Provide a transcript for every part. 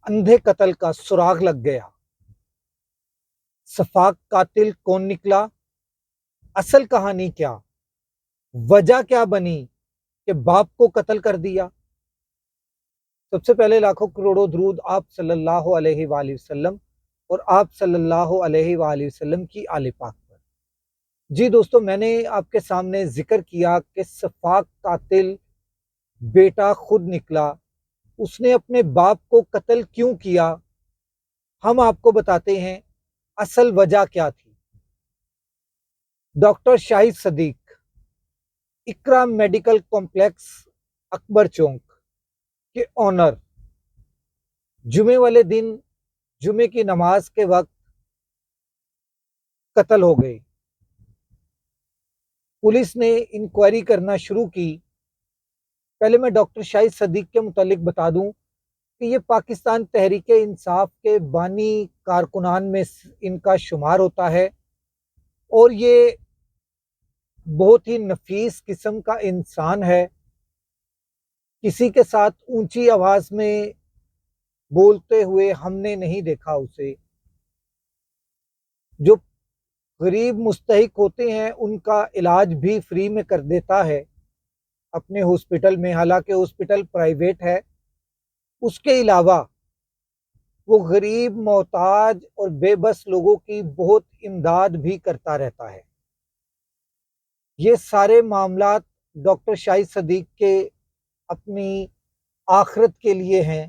اندھے قتل کا سراغ لگ گیا۔ شفاق قاتل کون نکلا؟ اصل کہانی کیا؟ وجہ کیا بنی کہ باپ کو قتل کر دیا؟ سب سے پہلے لاکھوں کروڑوں درود آپ صلی اللہ علیہ وآلہ وسلم اور آپ صلی اللہ علیہ وآلہ وسلم کی آل پاک پر۔ جی دوستو، میں نے آپ کے سامنے ذکر کیا کہ شفاق قاتل بیٹا خود نکلا، اس نے اپنے باپ کو قتل کیوں کیا؟ ہم آپ کو بتاتے ہیں اصل وجہ کیا تھی۔ ڈاکٹر شاہد صدیق، اقرا میڈیکل کمپلیکس اکبر چونک کے اونر، جمعے والے دن جمعے کی نماز کے وقت قتل ہو گئے۔ پولیس نے انکوائری کرنا شروع کی۔ پہلے میں ڈاکٹر شاہد صدیق کے متعلق بتا دوں کہ یہ پاکستان تحریک انصاف کے بانی کارکنان میں ان کا شمار ہوتا ہے، اور یہ بہت ہی نفیس قسم کا انسان ہے۔ کسی کے ساتھ اونچی آواز میں بولتے ہوئے ہم نے نہیں دیکھا اسے۔ جو غریب مستحق ہوتے ہیں ان کا علاج بھی فری میں کر دیتا ہے اپنے ہاسپٹل میں، حالانکہ ہاسپٹل پرائیویٹ ہے۔ اس کے علاوہ وہ غریب، محتاج اور بے بس لوگوں کی بہت امداد بھی کرتا رہتا ہے۔ یہ سارے معاملات ڈاکٹر شاہد صدیق کے اپنی آخرت کے لیے ہیں،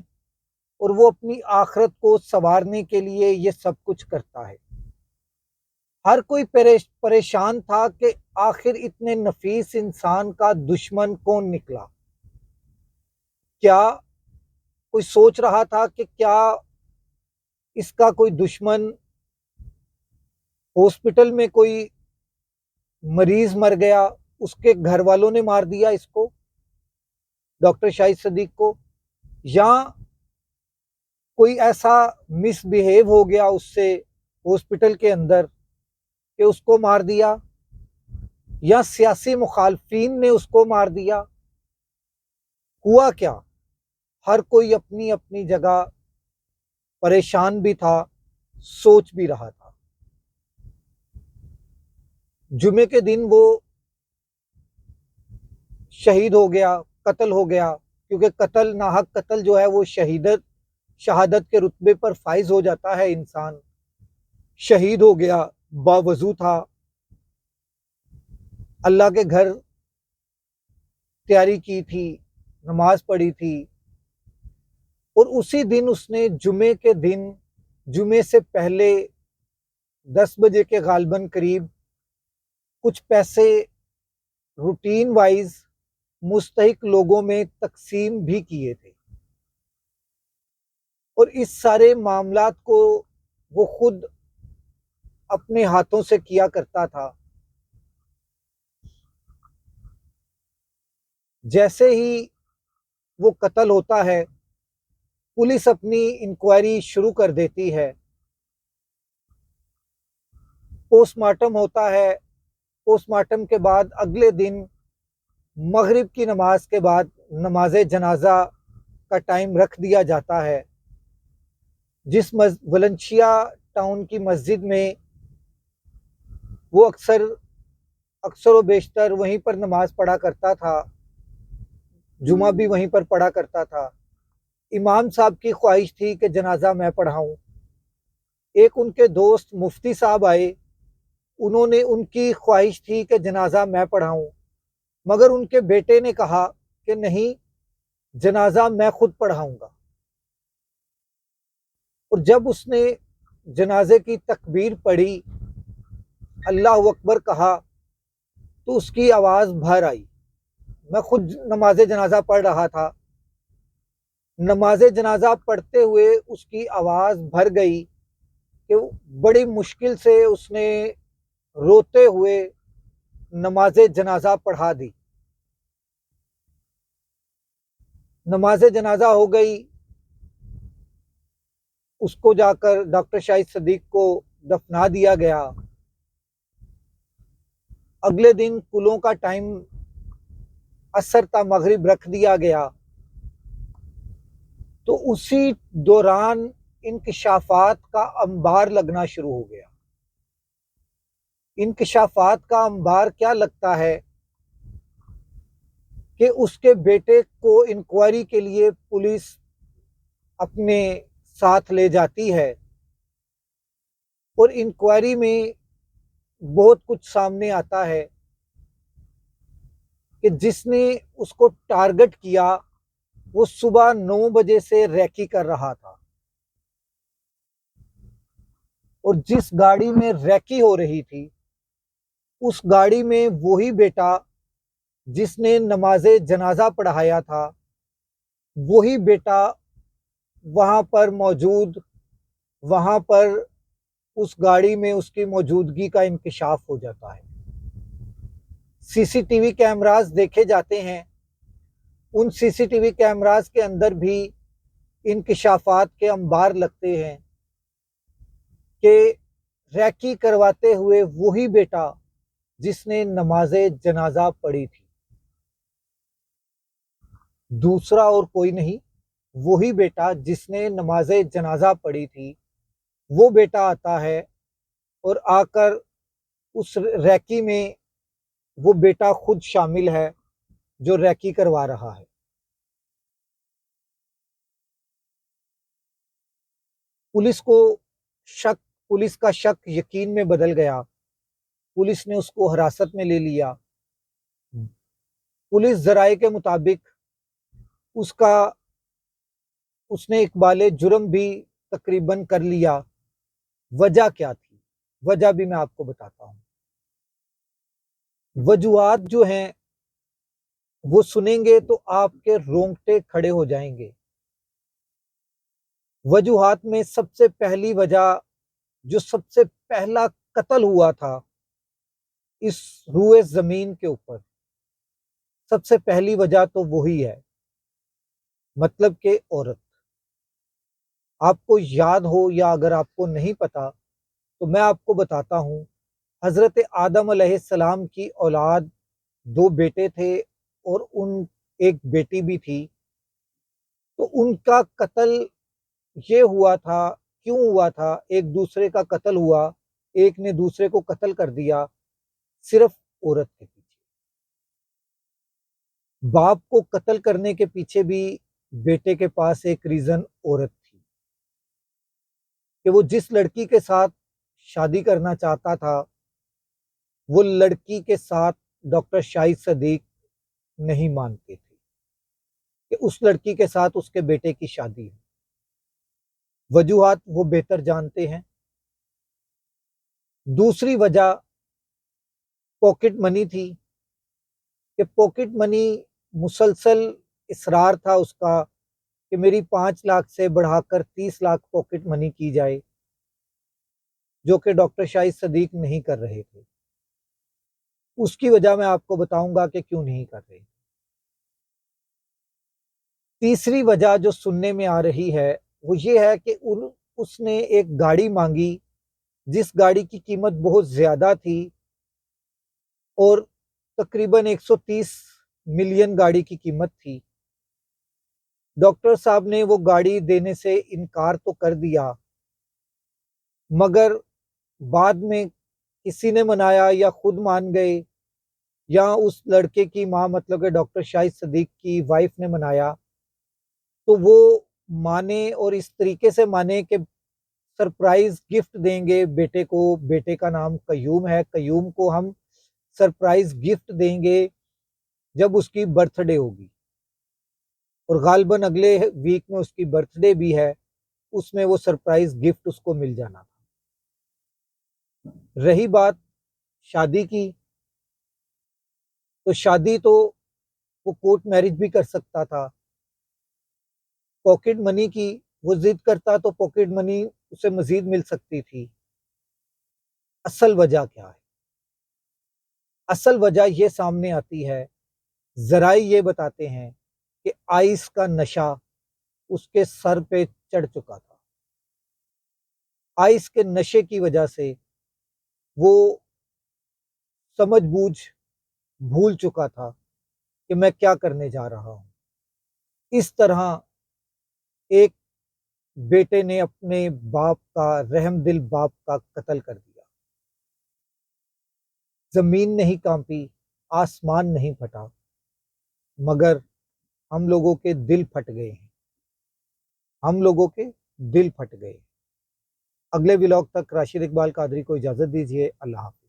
اور وہ اپنی آخرت کو سنوارنے کے لیے یہ سب کچھ کرتا ہے۔ ہر کوئی پریشان تھا کہ آخر اتنے نفیس انسان کا دشمن کون نکلا۔ کیا کوئی سوچ رہا تھا کہ کیا اس کا کوئی دشمن ہاسپٹل میں کوئی مریض مر گیا، اس کے گھر والوں نے مار دیا اس کو، ڈاکٹر شاہد صدیق کو، یا کوئی ایسا مس بیہیو ہو گیا اس سے ہاسپٹل کے اندر کہ اس کو مار دیا، یا سیاسی مخالفین نے اس کو مار دیا؟ ہوا کیا؟ ہر کوئی اپنی اپنی جگہ پریشان بھی تھا، سوچ بھی رہا تھا۔ جمعے کے دن وہ شہید ہو گیا، قتل ہو گیا، کیونکہ قتل، ناحق قتل جو ہے وہ شہادت کے رتبے پر فائز ہو جاتا ہے انسان۔ شہید ہو گیا، باوضو تھا، اللہ کے گھر تیاری کی تھی، نماز پڑھی تھی، اور اسی دن اس نے جمعے کے دن، جمعے سے پہلے 10 بجے کے غالباً قریب کچھ پیسے روٹین وائز مستحق لوگوں میں تقسیم بھی کیے تھے، اور اس سارے معاملات کو وہ خود اپنے ہاتھوں سے کیا کرتا تھا۔ جیسے ہی وہ قتل ہوتا ہے، پولیس اپنی انکوائری شروع کر دیتی ہے، پوسٹ مارٹم ہوتا ہے۔ پوسٹ مارٹم کے بعد اگلے دن مغرب کی نماز کے بعد نماز جنازہ کا ٹائم رکھ دیا جاتا ہے، جس ولنشیا ٹاؤن کی مسجد میں وہ اکثر و بیشتر وہیں پر نماز پڑھا کرتا تھا، جمعہ بھی وہیں پر پڑھا کرتا تھا۔ امام صاحب کی خواہش تھی کہ جنازہ میں پڑھاؤں۔ ایک ان کے دوست مفتی صاحب آئے، انہوں نے، ان کی خواہش تھی کہ جنازہ میں پڑھاؤں، مگر ان کے بیٹے نے کہا کہ نہیں، جنازہ میں خود پڑھاؤں گا۔ اور جب اس نے جنازے کی تکبیر پڑھی، اللہ اکبر کہا، تو اس کی آواز بھر آئی۔ میں خود نماز جنازہ پڑھ رہا تھا، نماز جنازہ پڑھتے ہوئے اس کی آواز بھر گئی کہ بڑی مشکل سے اس نے روتے ہوئے نماز جنازہ پڑھا دی۔ نماز جنازہ ہو گئی، اس کو جا کر ڈاکٹر شاہد صدیق کو دفنا دیا گیا۔ اگلے دن کلوں کا ٹائم عصر تا مغرب رکھ دیا گیا، تو اسی دوران انکشافات کا انبار لگنا شروع ہو گیا۔ انکشافات کا انبار کیا لگتا ہے کہ اس کے بیٹے کو انکوائری کے لیے پولیس اپنے ساتھ لے جاتی ہے، اور انکوائری میں بہت کچھ سامنے آتا ہے کہ جس نے اس کو ٹارگٹ کیا وہ صبح 9 بجے سے ریکی کر رہا تھا، اور جس گاڑی میں ریکی ہو رہی تھی اس گاڑی میں وہی بیٹا جس نے نماز جنازہ پڑھایا تھا، وہی بیٹا وہاں پر موجود، وہاں پر اس گاڑی میں اس کی موجودگی کا انکشاف ہو جاتا ہے۔ سی سی ٹی وی کیمراز دیکھے جاتے ہیں، ان سی سی ٹی وی کیمراز کے اندر بھی انکشافات کے انبار لگتے ہیں کہ ریکی کرواتے ہوئے وہی بیٹا جس نے نماز جنازہ پڑھی تھی، دوسرا اور کوئی نہیں، وہی بیٹا جس نے نماز جنازہ پڑھی تھی، وہ بیٹا آتا ہے اور آ کر اس ریکی میں وہ بیٹا خود شامل ہے جو ریکی کروا رہا ہے۔ پولیس کا شک یقین میں بدل گیا، پولیس نے اس کو حراست میں لے لیا۔ پولیس ذرائع کے مطابق اس نے اقبال جرم بھی تقریباً کر لیا۔ وجہ کیا تھی؟ وجہ بھی میں آپ کو بتاتا ہوں۔ وجوہات جو ہیں وہ سنیں گے تو آپ کے رونگٹے کھڑے ہو جائیں گے۔ وجوہات میں سب سے پہلی وجہ، جو سب سے پہلا قتل ہوا تھا اس روئے زمین کے اوپر، سب سے پہلی وجہ تو وہی ہے، مطلب کہ عورت۔ آپ کو یاد ہو یا اگر آپ کو نہیں پتا تو میں آپ کو بتاتا ہوں، حضرت آدم علیہ السلام کی اولاد 2 بیٹے تھے اور ایک بیٹی بھی تھی، تو ان کا قتل یہ ہوا تھا، کیوں ہوا تھا؟ ایک دوسرے کا قتل ہوا، ایک نے دوسرے کو قتل کر دیا، صرف عورت کے پیچھے۔ باپ کو قتل کرنے کے پیچھے بھی بیٹے کے پاس ایک ریزن عورت تھی، کہ وہ جس لڑکی کے ساتھ شادی کرنا چاہتا تھا وہ لڑکی کے ساتھ ڈاکٹر شاہد صدیق نہیں مانتے تھے کہ اس لڑکی کے ساتھ اس کے بیٹے کی شادی ہے۔ وجوہات وہ بہتر جانتے ہیں۔ دوسری وجہ پاکٹ منی تھی، کہ پاکٹ منی مسلسل اصرار تھا اس کا کہ میری 5 لاکھ سے بڑھا کر 30 لاکھ پاکٹ منی کی جائے، جو کہ ڈاکٹر شاہد صدیق نہیں کر رہے تھے۔ اس کی وجہ میں آپ کو بتاؤں گا کہ کیوں نہیں کر رہے۔ تیسری وجہ جو سننے میں آ رہی ہے وہ یہ ہے کہ اس نے ایک گاڑی مانگی جس گاڑی کی قیمت بہت زیادہ تھی، اور تقریباً 130 ملین گاڑی کی قیمت تھی۔ ڈاکٹر صاحب نے وہ گاڑی دینے سے انکار تو کر دیا، مگر بعد میں کسی نے منایا یا خود مان گئے، یا اس لڑکے کی ماں مطلب کہ ڈاکٹر شاہد صدیق کی وائف نے منایا، تو وہ مانے اور اس طریقے سے مانے کہ سرپرائز گفٹ دیں گے بیٹے کو۔ بیٹے کا نام قیوم ہے، قیوم کو ہم سرپرائز گفٹ دیں گے جب اس کی برتھ ڈے ہوگی، اور غالباً اگلے ویک میں اس کی برتھ ڈے بھی ہے، اس میں وہ سرپرائز گفٹ اس کو مل جانا تھا۔ رہی بات شادی کی، تو شادی تو وہ کورٹ میرج بھی کر سکتا تھا۔ پاکٹ منی کی وہ ضد کرتا تو پاکٹ منی اسے مزید مل سکتی تھی۔ اصل وجہ کیا ہے؟ اصل وجہ یہ سامنے آتی ہے، ذرائع یہ بتاتے ہیں کہ آئس کا نشہ اس کے سر پہ چڑھ چکا تھا۔ آئس کے نشے کی وجہ سے وہ سمجھ بوجھ بھول چکا تھا کہ میں کیا کرنے جا رہا ہوں۔ اس طرح ایک بیٹے نے اپنے باپ کا، رحم دل باپ کا قتل کر دیا۔ زمین نہیں کانپی، آسمان نہیں پھٹا، مگر ہم لوگوں کے دل پھٹ گئے ہیں، ہم لوگوں کے دل پھٹ گئے۔ اگلے ولاگ تک راشد اقبال قادری کو اجازت دیجیے۔ اللہ حافظ۔